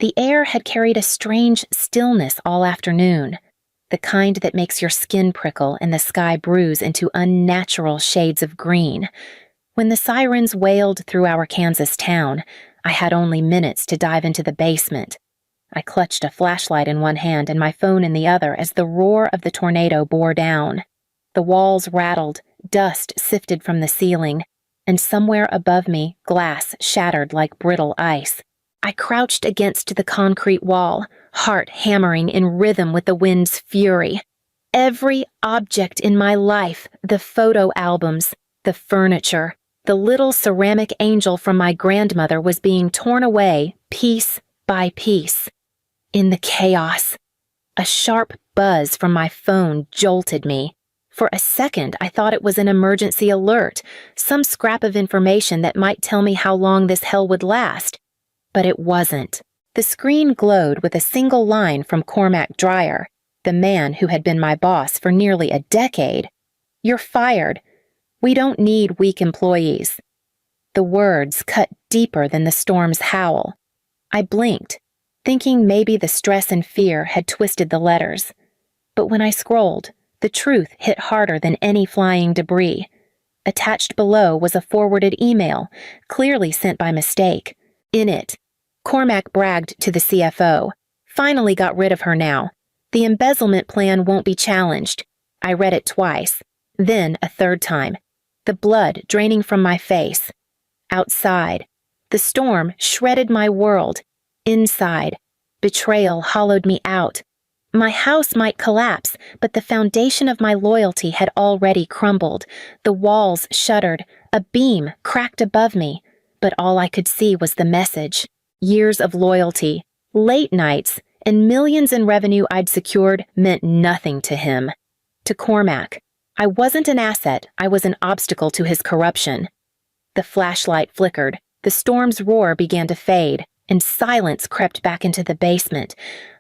The air had carried a strange stillness all afternoon, the kind that makes your skin prickle and the sky bruise into unnatural shades of green. When the sirens wailed through our Kansas town, I had only minutes to dive into the basement. I clutched a flashlight in one hand and my phone in the other as the roar of the tornado bore down. The walls rattled, dust sifted from the ceiling, and somewhere above me, glass shattered like brittle ice. I crouched against the concrete wall, heart hammering in rhythm with the wind's fury. Every object in my life, the photo albums, the furniture, the little ceramic angel from my grandmother was being torn away piece by piece. In the chaos, a sharp buzz from my phone jolted me. For a second, I thought it was an emergency alert, some scrap of information that might tell me how long this hell would last. But it wasn't. The screen glowed with a single line from Cormac Dreyer, the man who had been my boss for nearly a decade. "You're fired. We don't need weak employees." The words cut deeper than the storm's howl. I blinked, thinking maybe the stress and fear had twisted the letters. But when I scrolled, the truth hit harder than any flying debris. Attached below was a forwarded email, clearly sent by mistake. In it, Cormac bragged to the CFO. "Finally got rid of her now. The embezzlement plan won't be challenged." I read it twice, then a third time, the blood draining from my face. Outside, the storm shredded my world. Inside, betrayal hollowed me out. My house might collapse, but the foundation of my loyalty had already crumbled. The walls shuddered, a beam cracked above me, but all I could see was the message. Years of loyalty, late nights, and millions in revenue I'd secured meant nothing to him. To Cormac, I wasn't an asset, I was an obstacle to his corruption. The flashlight flickered, the storm's roar began to fade, and silence crept back into the basement.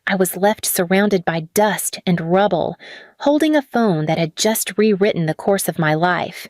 I was left surrounded by dust and rubble, holding a phone that had just rewritten the course of my life.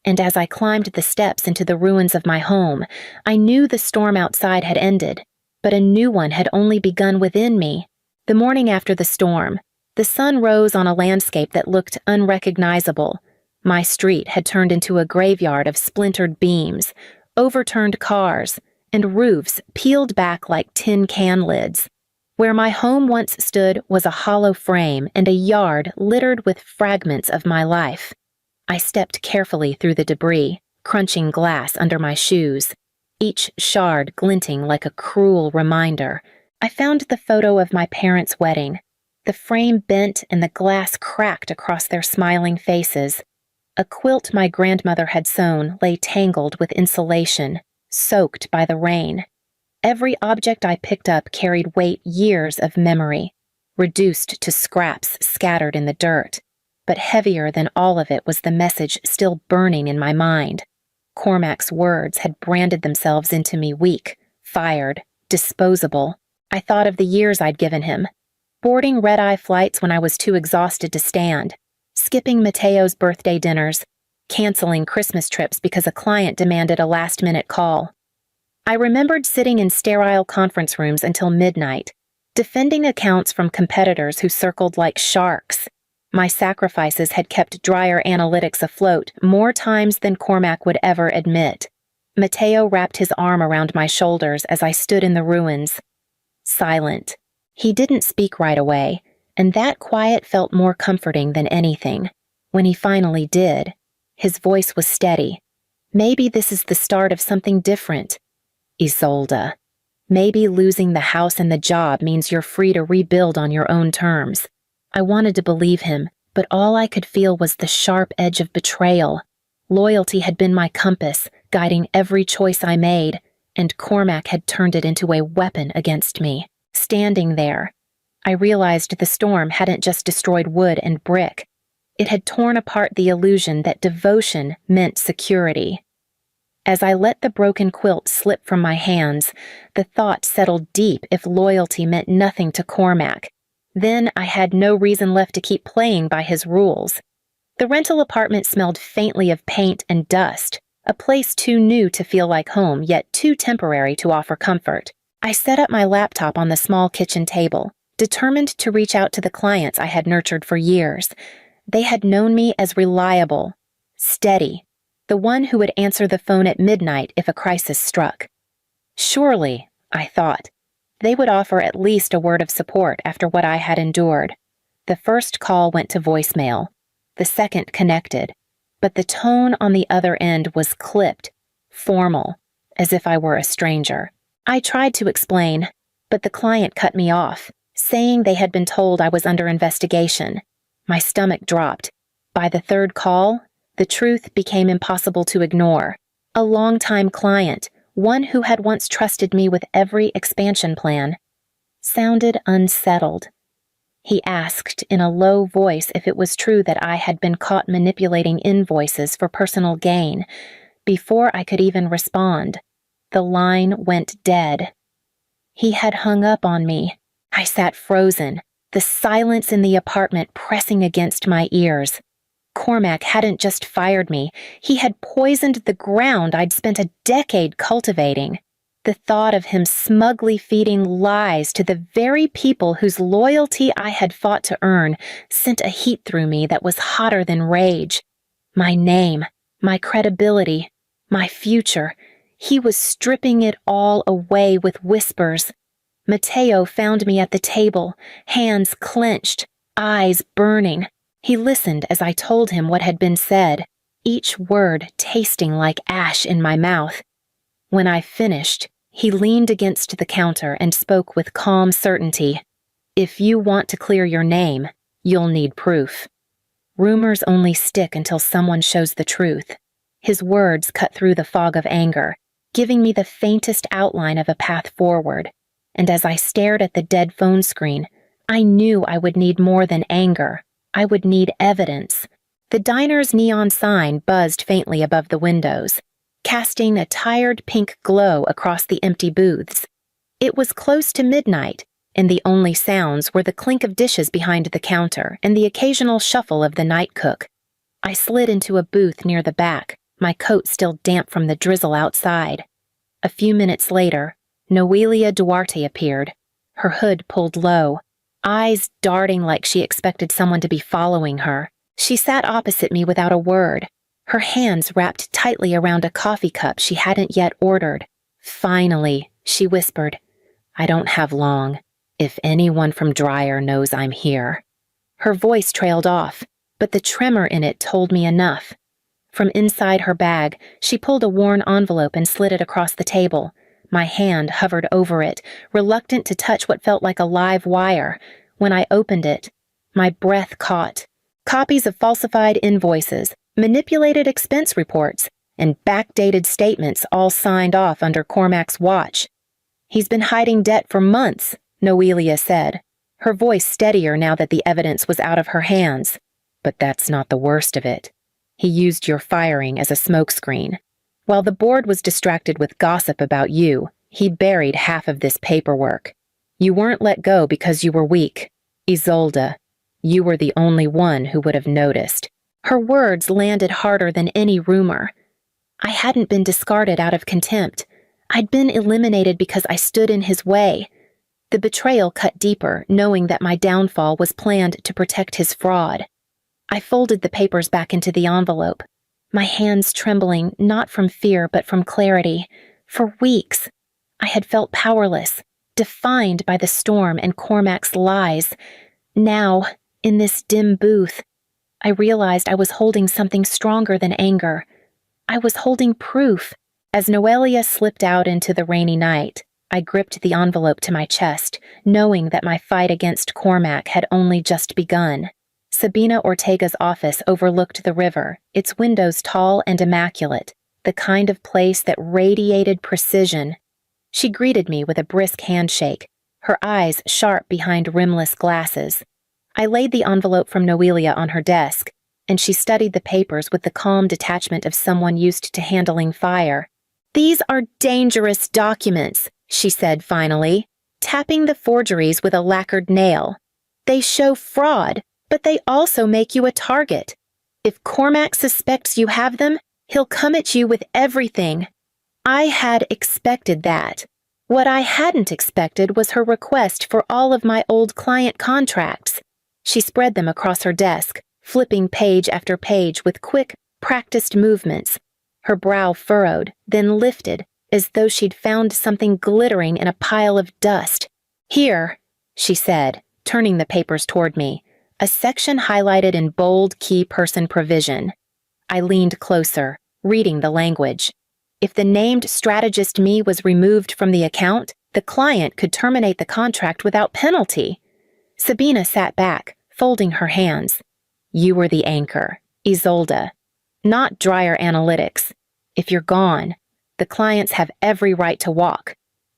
And as I climbed the steps into the ruins of my home, I knew the storm outside had ended, but a new one had only begun within me. The morning after the storm, the sun rose on a landscape that looked unrecognizable. My street had turned into a graveyard of splintered beams, overturned cars, and roofs peeled back like tin can lids. Where my home once stood was a hollow frame and a yard littered with fragments of my life. I stepped carefully through the debris, crunching glass under my shoes, each shard glinting like a cruel reminder. I found the photo of my parents' wedding. The frame bent and the glass cracked across their smiling faces. A quilt my grandmother had sewn lay tangled with insulation, soaked by the rain. Every object I picked up carried weight years of memory, reduced to scraps scattered in the dirt. But heavier than all of it was the message still burning in my mind. Cormac's words had branded themselves into me weak, fired, disposable. I thought of the years I'd given him. Boarding red-eye flights when I was too exhausted to stand, skipping Mateo's birthday dinners, canceling Christmas trips because a client demanded a last-minute call. I remembered sitting in sterile conference rooms until midnight, defending accounts from competitors who circled like sharks. My sacrifices had kept Dreyer Analytics afloat more times than Cormac would ever admit. Mateo wrapped his arm around my shoulders as I stood in the ruins. Silent. He didn't speak right away, and that quiet felt more comforting than anything. When he finally did, his voice was steady. "Maybe this is the start of something different. Isolde. Maybe losing the house and the job means you're free to rebuild on your own terms." I wanted to believe him, but all I could feel was the sharp edge of betrayal. Loyalty had been my compass, guiding every choice I made, and Cormac had turned it into a weapon against me. Standing there, I realized the storm hadn't just destroyed wood and brick. It had torn apart the illusion that devotion meant security. As I let the broken quilt slip from my hands, the thought settled deep if loyalty meant nothing to Cormac. Then I had no reason left to keep playing by his rules. The rental apartment smelled faintly of paint and dust, a place too new to feel like home, yet too temporary to offer comfort. I set up my laptop on the small kitchen table, determined to reach out to the clients I had nurtured for years. They had known me as reliable, steady, the one who would answer the phone at midnight if a crisis struck. Surely, I thought, they would offer at least a word of support after what I had endured. The first call went to voicemail. The second connected, but the tone on the other end was clipped, formal, as if I were a stranger. I tried to explain, but the client cut me off, saying they had been told I was under investigation. My stomach dropped. By the third call, the truth became impossible to ignore. A longtime client, one who had once trusted me with every expansion plan, sounded unsettled. He asked in a low voice if it was true that I had been caught manipulating invoices for personal gain. Before I could even respond, the line went dead. He had hung up on me. I sat frozen, the silence in the apartment pressing against my ears. Cormac hadn't just fired me, he had poisoned the ground I'd spent a decade cultivating. The thought of him smugly feeding lies to the very people whose loyalty I had fought to earn sent a heat through me that was hotter than rage. My name, my credibility, my future, he was stripping it all away with whispers. Mateo found me at the table, hands clenched, eyes burning. He listened as I told him what had been said, each word tasting like ash in my mouth. When I finished, he leaned against the counter and spoke with calm certainty. If you want to clear your name, you'll need proof. Rumors only stick until someone shows the truth. His words cut through the fog of anger, giving me the faintest outline of a path forward. And as I stared at the dead phone screen, I knew I would need more than anger. I would need evidence. The diner's neon sign buzzed faintly above the windows, casting a tired pink glow across the empty booths. It was close to midnight, and the only sounds were the clink of dishes behind the counter and the occasional shuffle of the night cook. I slid into a booth near the back, my coat still damp from the drizzle outside. A few minutes later, Noelia Duarte appeared, her hood pulled low, eyes darting like she expected someone to be following her. She sat opposite me without a word, her hands wrapped tightly around a coffee cup she hadn't yet ordered. Finally, she whispered, "I don't have long. If anyone from Dryer knows I'm here." Her voice trailed off, but the tremor in it told me enough. From inside her bag, she pulled a worn envelope and slid it across the table. My hand hovered over it, reluctant to touch what felt like a live wire. When I opened it, my breath caught. Copies of falsified invoices, manipulated expense reports, and backdated statements all signed off under Cormac's watch. "He's been hiding debt for months," Noelia said, her voice steadier now that the evidence was out of her hands. "But that's not the worst of it. He used your firing as a smokescreen. While the board was distracted with gossip about you, he buried half of this paperwork. You weren't let go because you were weak. Isolde, you were the only one who would have noticed." Her words landed harder than any rumor. I hadn't been discarded out of contempt. I'd been eliminated because I stood in his way. The betrayal cut deeper, knowing that my downfall was planned to protect his fraud. I folded the papers back into the envelope, my hands trembling not from fear but from clarity. For weeks, I had felt powerless, defined by the storm and Cormac's lies. Now, in this dim booth, I realized I was holding something stronger than anger. I was holding proof. As Noelia slipped out into the rainy night, I gripped the envelope to my chest, knowing that my fight against Cormac had only just begun. Sabina Ortega's office overlooked the river, its windows tall and immaculate, the kind of place that radiated precision. She greeted me with a brisk handshake, her eyes sharp behind rimless glasses. I laid the envelope from Noelia on her desk, and she studied the papers with the calm detachment of someone used to handling fire. "These are dangerous documents," she said finally, tapping the forgeries with a lacquered nail. "They show fraud, but they also make you a target. If Cormac suspects you have them, he'll come at you with everything." I had expected that. What I hadn't expected was her request for all of my old client contracts. She spread them across her desk, flipping page after page with quick, practiced movements. Her brow furrowed, then lifted, as though she'd found something glittering in a pile of dust. "Here," she said, turning the papers toward me, a section highlighted in bold key person provision. I leaned closer, reading the language. If the named strategist me was removed from the account, the client could terminate the contract without penalty. Sabina sat back, folding her hands. "You were the anchor, Isolde, not Dryer Analytics. If you're gone, the clients have every right to walk."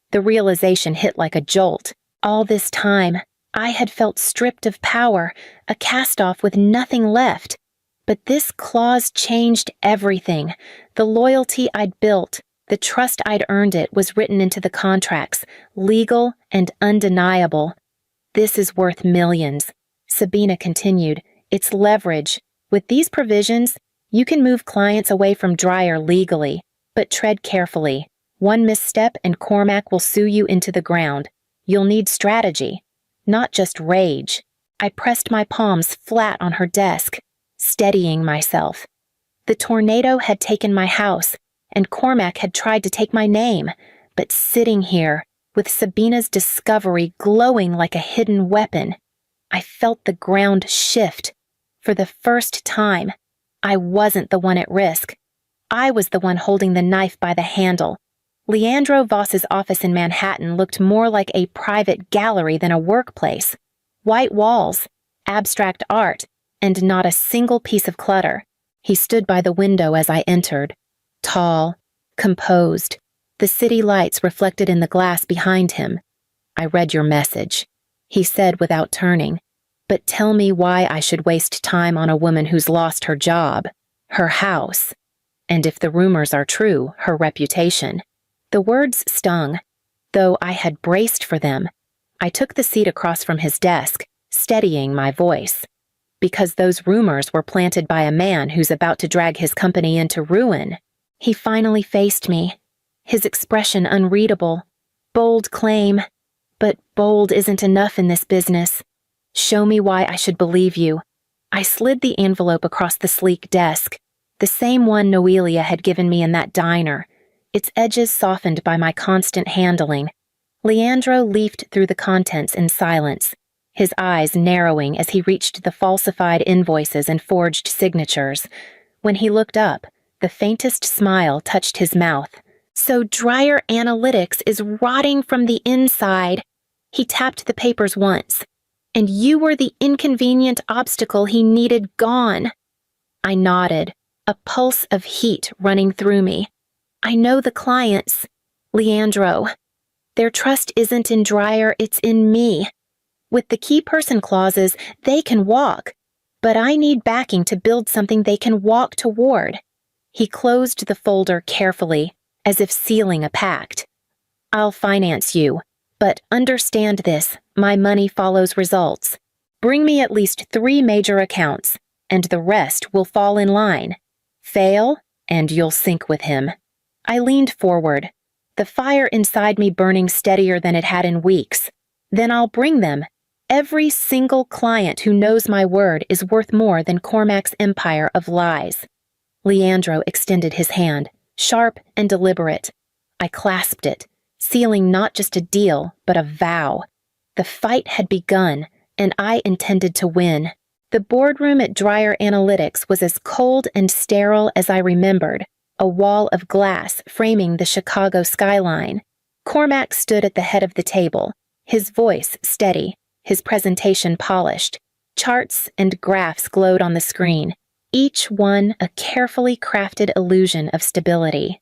The realization hit like a jolt. All this time, I had felt stripped of power, a cast-off with nothing left. But this clause changed everything. The loyalty I'd built, the trust I'd earned it was written into the contracts, legal and undeniable. "This is worth millions," Sabina continued. "It's leverage. With these provisions, you can move clients away from Dryer legally, but tread carefully. One misstep and Cormac will sue you into the ground. You'll need strategy, not just rage." I pressed my palms flat on her desk, steadying myself. The tornado had taken my house, and Cormac had tried to take my name, but sitting here, with Sabina's discovery glowing like a hidden weapon, I felt the ground shift. For the first time, I wasn't the one at risk. I was the one holding the knife by the handle. Leandro Voss's office in Manhattan looked more like a private gallery than a workplace. White walls, abstract art, and not a single piece of clutter. He stood by the window as I entered, tall, composed, the city lights reflected in the glass behind him. "I read your message," he said without turning. "But tell me why I should waste time on a woman who's lost her job, her house, and if the rumors are true, her reputation." The words stung, though I had braced for them. I took the seat across from his desk, steadying my voice. "Because those rumors were planted by a man who's about to drag his company into ruin." He finally faced me, his expression unreadable. "Bold claim, but bold isn't enough in this business. Show me why I should believe you." I slid the envelope across the sleek desk, the same one Noelia had given me in that diner, its edges softened by my constant handling. Leandro leafed through the contents in silence, his eyes narrowing as he reached the falsified invoices and forged signatures. When he looked up, the faintest smile touched his mouth. "So Dryer Analytics is rotting from the inside." He tapped the papers once. "And you were the inconvenient obstacle he needed gone." I nodded, a pulse of heat running through me. "I know the clients, Leandro. Their trust isn't in Dryer, it's in me. With the key person clauses, they can walk, but I need backing to build something they can walk toward." He closed the folder carefully, as if sealing a pact. "I'll finance you, but understand this, my money follows results. Bring me at least 3 major accounts, and the rest will fall in line. Fail, and you'll sink with him." I leaned forward, the fire inside me burning steadier than it had in weeks. "Then I'll bring them. Every single client who knows my word is worth more than Cormac's empire of lies." Leandro extended his hand, sharp and deliberate. I clasped it, sealing not just a deal, but a vow. The fight had begun, and I intended to win. The boardroom at Dryer Analytics was as cold and sterile as I remembered, a wall of glass framing the Chicago skyline. Cormac stood at the head of the table, his voice steady, his presentation polished. Charts and graphs glowed on the screen, each one a carefully crafted illusion of stability.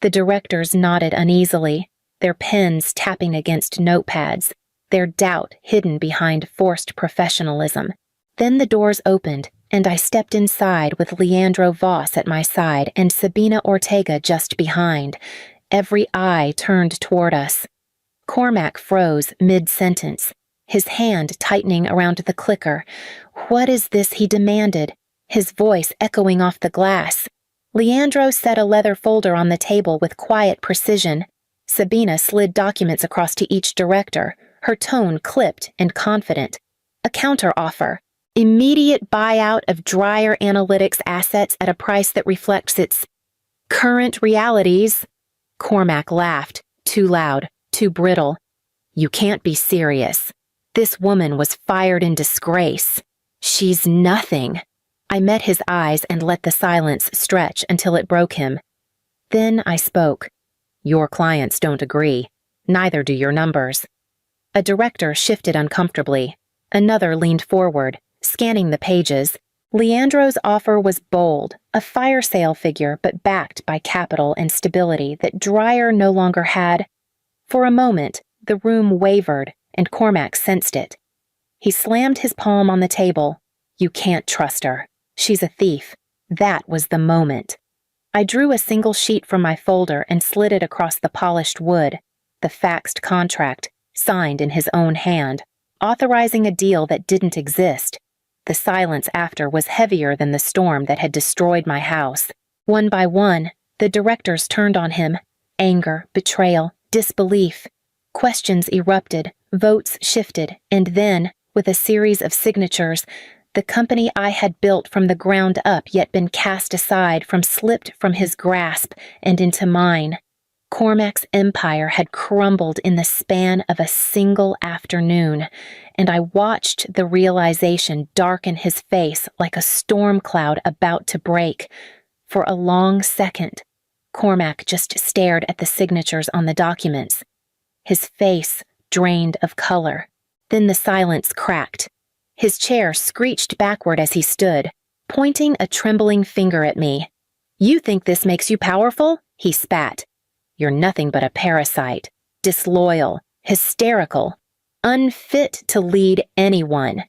The directors nodded uneasily, their pens tapping against notepads, their doubt hidden behind forced professionalism. Then the doors opened, and I stepped inside with Leandro Voss at my side and Sabina Ortega just behind. Every eye turned toward us. Cormac froze mid-sentence, his hand tightening around the clicker. "What is this?" he demanded, his voice echoing off the glass. Leandro set a leather folder on the table with quiet precision. Sabina slid documents across to each director, her tone clipped and confident. A counteroffer. Immediate buyout of Dryer Analytics assets at a price that reflects its current realities. Cormac laughed, too loud, too brittle. You can't be serious. This woman was fired in disgrace. She's nothing. I met his eyes and let the silence stretch until it broke him. Then I spoke. Your clients don't agree. Neither do your numbers. A director shifted uncomfortably. Another leaned forward, scanning the pages. Leandro's offer was bold, a fire sale figure but backed by capital and stability that Dryer no longer had. For a moment, the room wavered, and Cormac sensed it. He slammed his palm on the table. You can't trust her. She's a thief. That was the moment. I drew a single sheet from my folder and slid it across the polished wood, the faxed contract, signed in his own hand, authorizing a deal that didn't exist. The silence after was heavier than the storm that had destroyed my house. One by one, the directors turned on him. Anger, betrayal, disbelief. Questions erupted, votes shifted, and then, with a series of signatures, the company I had built from the ground up yet been cast aside slipped from his grasp and into mine. Cormac's empire had crumbled in the span of a single afternoon, and I watched the realization darken his face like a storm cloud about to break. For a long second, Cormac just stared at the signatures on the documents. His face drained of color. Then the silence cracked. His chair screeched backward as he stood, pointing a trembling finger at me. You think this makes you powerful? He spat. You're nothing but a parasite, disloyal, hysterical, unfit to lead anyone.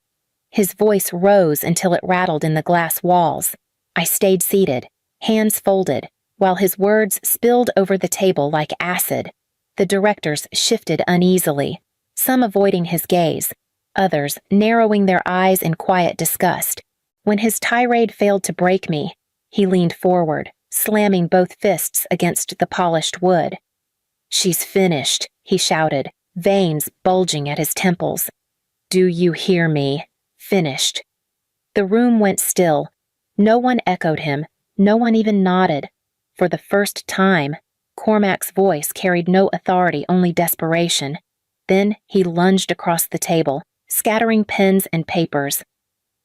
His voice rose until it rattled in the glass walls. I stayed seated, hands folded, while his words spilled over the table like acid. The directors shifted uneasily, some avoiding his gaze, others narrowing their eyes in quiet disgust. When his tirade failed to break me, he leaned forward, slamming both fists against the polished wood. She's finished, he shouted, veins bulging at his temples. Do you hear me? Finished. The room went still. No one echoed him. No one even nodded. For the first time, Cormac's voice carried no authority, only desperation. Then he lunged across the table, scattering pens and papers.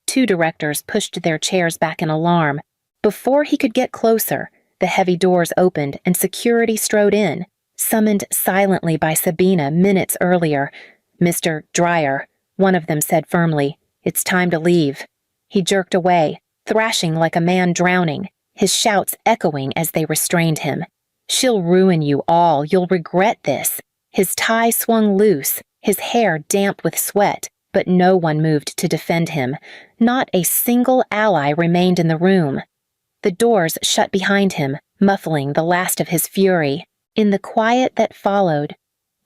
Two directors pushed their chairs back in alarm. Before he could get closer, the heavy doors opened and security strode in, summoned silently by Sabina minutes earlier. Mr. Dryer, one of them said firmly, it's time to leave. He jerked away, thrashing like a man drowning, his shouts echoing as they restrained him. She'll ruin you all, you'll regret this. His tie swung loose, his hair damp with sweat, but no one moved to defend him. Not a single ally remained in the room. The doors shut behind him, muffling the last of his fury. In the quiet that followed,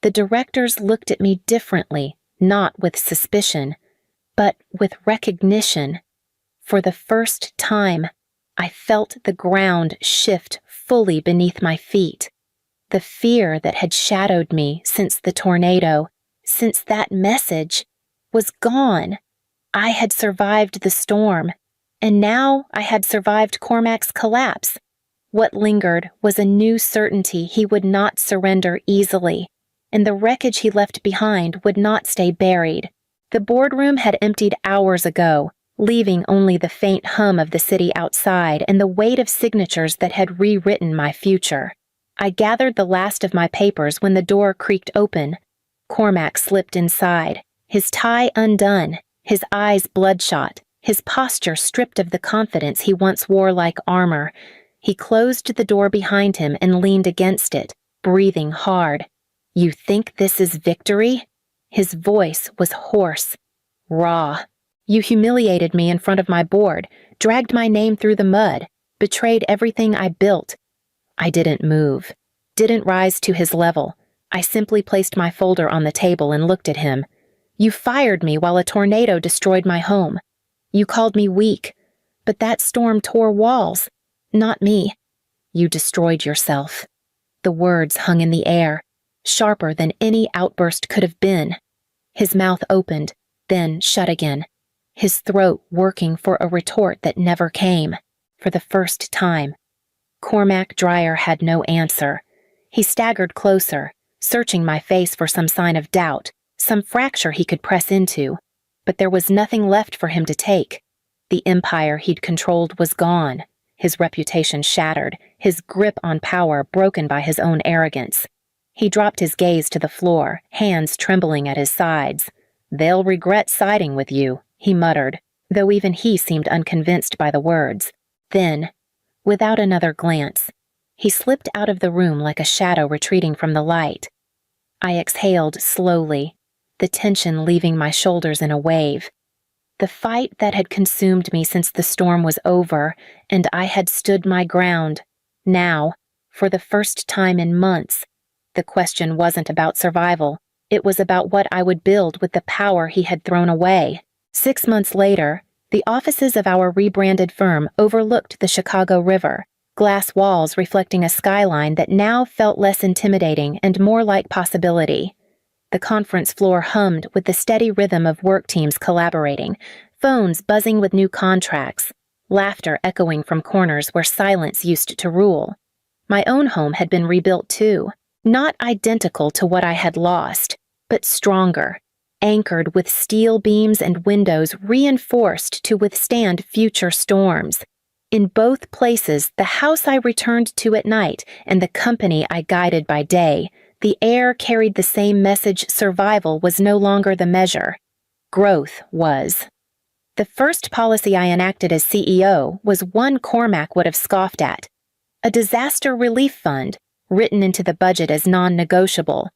the directors looked at me differently, not with suspicion, but with recognition. For the first time, I felt the ground shift fully beneath my feet. The fear that had shadowed me since the tornado, since that message, was gone. I had survived the storm, and now I had survived Cormac's collapse. What lingered was a new certainty he would not surrender easily, and the wreckage he left behind would not stay buried. The boardroom had emptied hours ago, leaving only the faint hum of the city outside and the weight of signatures that had rewritten my future. I gathered the last of my papers when the door creaked open. Cormac slipped inside, his tie undone, his eyes bloodshot, his posture stripped of the confidence he once wore like armor. He closed the door behind him and leaned against it, breathing hard. You think this is victory? His voice was hoarse, raw. You humiliated me in front of my board, dragged my name through the mud, betrayed everything I built. I didn't move, didn't rise to his level. I simply placed my folder on the table and looked at him. You fired me while a tornado destroyed my home. You called me weak, but that storm tore walls, not me. You destroyed yourself. The words hung in the air, sharper than any outburst could have been. His mouth opened, then shut again, his throat working for a retort that never came. For the first time, Cormac Dreyer had no answer. He staggered closer, searching my face for some sign of doubt, some fracture he could press into. But there was nothing left for him to take. The empire he'd controlled was gone, his reputation shattered, his grip on power broken by his own arrogance. He dropped his gaze to the floor, hands trembling at his sides. "They'll regret siding with you," he muttered, though even he seemed unconvinced by the words. Then, without another glance, he slipped out of the room like a shadow retreating from the light. I exhaled slowly, the tension leaving my shoulders in a wave. The fight that had consumed me since the storm was over, and I had stood my ground. Now, for the first time in months, the question wasn't about survival. It was about what I would build with the power he had thrown away. 6 months later, the offices of our rebranded firm overlooked the Chicago River, glass walls reflecting a skyline that now felt less intimidating and more like possibility. The conference floor hummed with the steady rhythm of work teams collaborating, phones buzzing with new contracts, laughter echoing from corners where silence used to rule. My own home had been rebuilt too, not identical to what I had lost, but stronger, anchored with steel beams and windows reinforced to withstand future storms. In both places, the house I returned to at night and the company I guided by day, the air carried the same message: survival was no longer the measure. Growth was. The first policy I enacted as CEO was one Cormac would have scoffed at: a disaster relief fund, written into the budget as non-negotiable.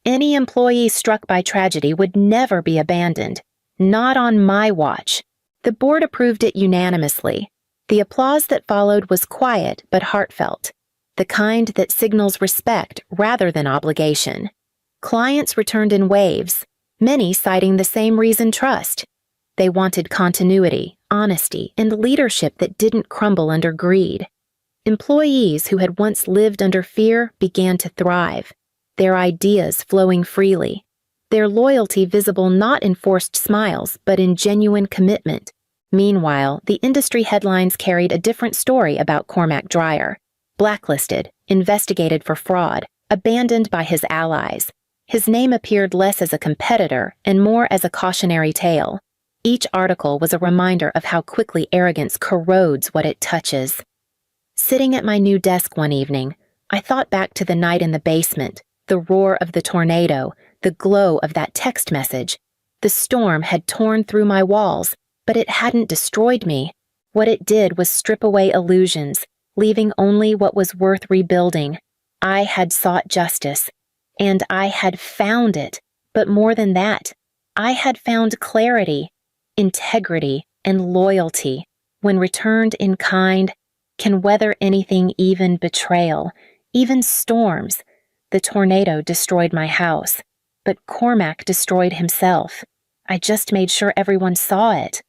Any employee struck by tragedy would never be abandoned, not on my watch. The board approved it unanimously. The applause that followed was quiet but heartfelt, the kind that signals respect rather than obligation. Clients returned in waves, many citing the same reason: trust. They wanted continuity, honesty, and leadership that didn't crumble under greed. Employees who had once lived under fear began to thrive, their ideas flowing freely, their loyalty visible not in forced smiles but in genuine commitment. Meanwhile, the industry headlines carried a different story about Cormac Dreyer: blacklisted, investigated for fraud, abandoned by his allies. His name appeared less as a competitor and more as a cautionary tale. Each article was a reminder of how quickly arrogance corrodes what it touches. Sitting at my new desk one evening, I thought back to the night in the basement, the roar of the tornado, the glow of that text message. The storm had torn through my walls, but it hadn't destroyed me. What it did was strip away illusions, leaving only what was worth rebuilding. I had sought justice, and I had found it. But more than that, I had found clarity, integrity, and loyalty. When returned in kind, can weather anything, even betrayal, even storms. The tornado destroyed my house, but Cormac destroyed himself. I just made sure everyone saw it.